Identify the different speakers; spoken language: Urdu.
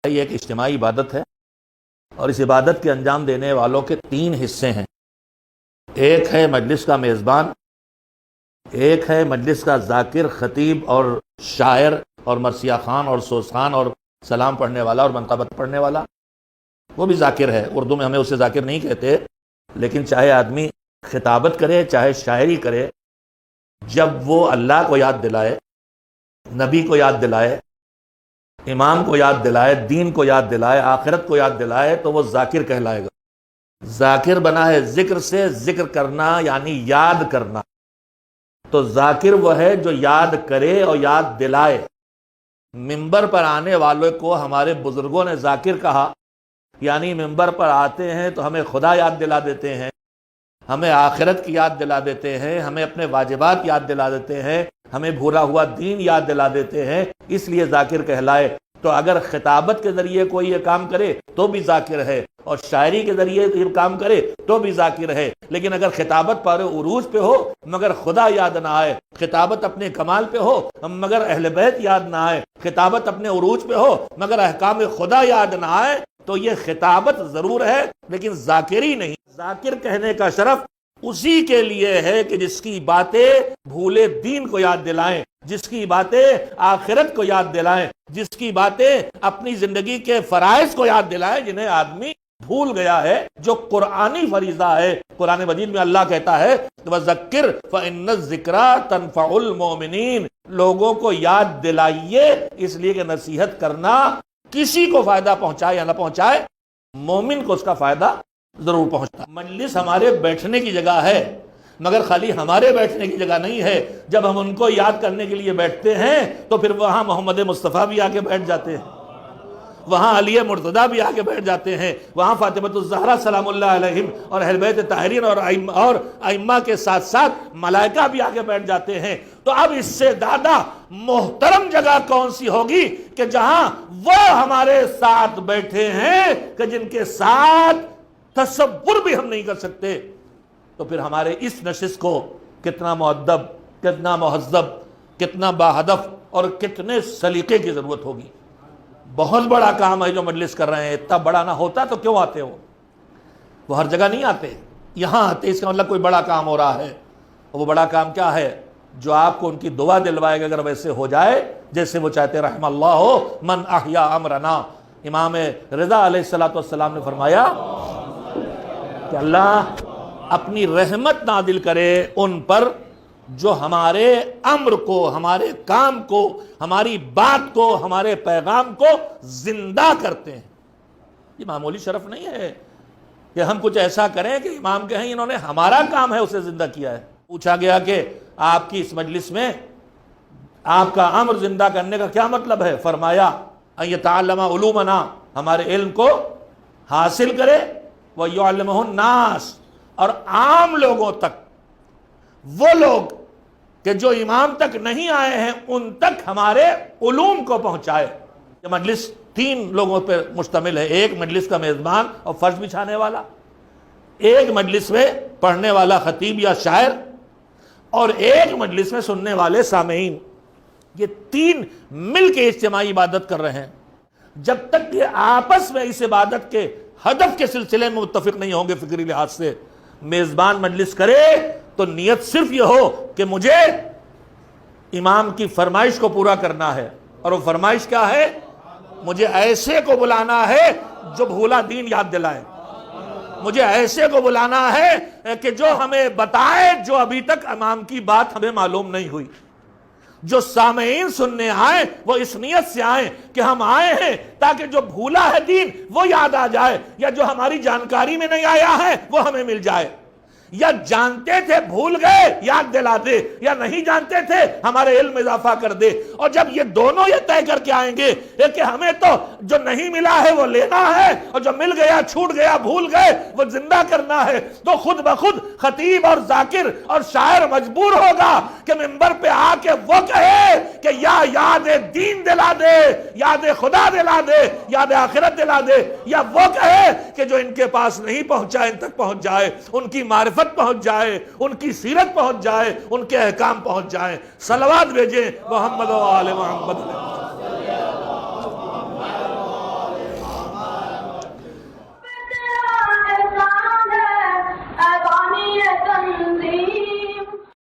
Speaker 1: یہ ایک اجتماعی عبادت ہے اور اس عبادت کے انجام دینے والوں کے 3 حصے ہیں۔ ایک ہے مجلس کا میزبان، ایک ہے مجلس کا ذاکر، خطیب اور شاعر اور مرثیہ خوان اور سوز خوان اور سلام پڑھنے والا اور منقبت پڑھنے والا، وہ بھی ذاکر ہے۔ اردو میں ہمیں اسے ذاکر نہیں کہتے، لیکن چاہے آدمی خطابت کرے چاہے شاعری کرے، جب وہ اللہ کو یاد دلائے، نبی کو یاد دلائے، امام کو یاد دلائے، دین کو یاد دلائے، آخرت کو یاد دلائے، تو وہ ذاکر کہلائے گا۔ ذاکر بنا ہے ذکر سے، ذکر کرنا یعنی یاد کرنا، تو ذاکر وہ ہے جو یاد کرے اور یاد دلائے۔ منبر پر آنے والوں کو ہمارے بزرگوں نے ذاکر کہا، یعنی منبر پر آتے ہیں تو ہمیں خدا یاد دلا دیتے ہیں، ہمیں آخرت کی یاد دلا دیتے ہیں، ہمیں اپنے واجبات یاد دلا دیتے ہیں، ہمیں بھولا ہوا دین یاد دلا دیتے ہیں، اس لیے ذاکر کہلائے۔ تو اگر خطابت کے ذریعے کوئی یہ کام کرے تو بھی ذاکر ہے، اور شاعری کے ذریعے یہ کام کرے تو بھی ذاکر ہے۔ لیکن اگر خطابت پر عروج پہ ہو مگر خدا یاد نہ آئے، خطابت اپنے کمال پہ ہو مگر اہل بیت یاد نہ آئے، خطابت اپنے عروج پہ ہو مگر احکام خدا یاد نہ آئے، تو یہ خطابت ضرور ہے لیکن ذاکری نہیں۔ ذاکر کہنے کا شرف اسی کے لیے ہے کہ جس کی باتیں بھولے دین کو یاد دلائیں، جس کی باتیں آخرت کو یاد دلائیں، جس کی باتیں اپنی زندگی کے فرائض کو یاد دلائیں، جنہیں آدمی بھول گیا ہے، جو قرآنی فریضہ ہے۔ قرآن مجید میں اللہ کہتا ہے وَذَكِّرْ فَإِنَّ الذِّكْرَىٰ تَنفَعُ الْمُؤْمِنِينَ، لوگوں کو یاد دلائیے، اس لیے کہ نصیحت کرنا کسی کو فائدہ پہنچائے یا نہ پہنچائے، مومن کو اس کا فائدہ ضرور پہنچتا۔ مجلس ہمارے بیٹھنے کی جگہ ہے، مگر خالی ہمارے بیٹھنے کی جگہ نہیں ہے۔ جب ہم ان کو یاد کرنے کے لیے بیٹھتے ہیں تو پھر وہاں محمد مصطفیٰ بھی آ کے بیٹھ جاتے ہیں، وہاں علی مرتضیٰ بھی آ کے بیٹھ جاتے ہیں، وہاں فاطمۃ الزہرا سلام اللہ علیہم اور اہل بیت طاہرین اور ائمہ کے ساتھ ساتھ ملائکہ بھی آ کے بیٹھ جاتے ہیں۔ تو اب اس سے زیادہ محترم جگہ کون سی ہوگی کہ جہاں وہ ہمارے ساتھ بیٹھے ہیں کہ جن کے ساتھ تصور بھی ہم نہیں کر سکتے۔ تو پھر ہمارے اس نشست کو کتنا مؤدب، کتنا مہذب، کتنا باہدف اور کتنے سلیقے کی ضرورت ہوگی۔ بہت بڑا کام ہے جو مجلس کر رہے ہیں، اتنا بڑا نہ ہوتا تو کیوں آتے ہو؟ وہ ہر جگہ نہیں آتے، یہاں آتے، اس کا مطلب کوئی بڑا کام ہو رہا ہے۔ وہ بڑا کام کیا ہے؟ جو آپ کو ان کی دعا دلوائے گا، اگر ویسے ہو جائے جیسے وہ چاہتے، رحم اللہ من احیا امرنا۔ امام رضا علیہ السلام نے فرمایا کہ اللہ اپنی رحمت نازل کرے ان پر جو ہمارے امر کو، ہمارے کام کو، ہماری بات کو، ہمارے پیغام کو زندہ کرتے ہیں۔ یہ معمولی شرف نہیں ہے کہ ہم کچھ ایسا کریں کہ امام کہیں انہوں نے ہمارا کام ہے اسے زندہ کیا ہے۔ پوچھا گیا کہ آپ کی اس مجلس میں آپ کا امر زندہ کرنے کا کیا مطلب ہے؟ فرمایا ان یتعلم علومنا، ہمارے علم کو حاصل کرے، وَيُعَلِّمُهُ النَّاسِ، اور عام لوگوں تک، وہ لوگ کہ جو امام تک نہیں آئے ہیں ان تک ہمارے علوم کو پہنچائے۔ یہ مجلس 3 لوگوں پر مشتمل ہے، ایک مجلس کا میزبان اور فرش بچھانے والا، ایک مجلس میں پڑھنے والا خطیب یا شاعر، اور ایک مجلس میں سننے والے سامعین۔ یہ 3 مل کے اجتماعی عبادت کر رہے ہیں۔ جب تک یہ آپس میں اس عبادت کے ہدف کے سلسلے میں متفق نہیں ہوں گے فکری لحاظ سے، میزبان مجلس کرے تو نیت صرف یہ ہو کہ مجھے امام کی فرمائش کو پورا کرنا ہے، اور وہ فرمائش کیا ہے؟ مجھے ایسے کو بلانا ہے جو بھولا دین یاد دلائے، مجھے ایسے کو بلانا ہے کہ جو ہمیں بتائے جو ابھی تک امام کی بات ہمیں معلوم نہیں ہوئی۔ جو سامعین سننے آئیں وہ اس نیت سے آئیں کہ ہم آئے ہیں تاکہ جو بھولا ہے دین وہ یاد آ جائے، یا جو ہماری جانکاری میں نہیں آیا ہے وہ ہمیں مل جائے، یا جانتے تھے بھول گئے یاد دلا دے، یا نہیں جانتے تھے ہمارے علم اضافہ کر دے۔ اور جب یہ دونوں یہ طے کر کے آئیں گے کہ ہمیں تو جو نہیں ملا ہے وہ لینا ہے، اور جو مل گیا، چھوٹ گیا، بھول گئے وہ زندہ کرنا ہے، تو خود بخود خطیب اور ذاکر اور شاعر مجبور ہوگا کہ منبر پہ آ کے وہ کہے کہ یا یاد دین دلا دے، یاد خدا دلا دے، یاد آخرت دلا دے، یا وہ کہے کہ جو ان کے پاس نہیں پہنچا ان تک پہنچ جائے، ان کی معرفت پہنچ جائے، ان کی سیرت پہنچ جائے، ان کے احکام پہنچ جائیں۔ صلوات بھیجیں محمد و آل محمد۔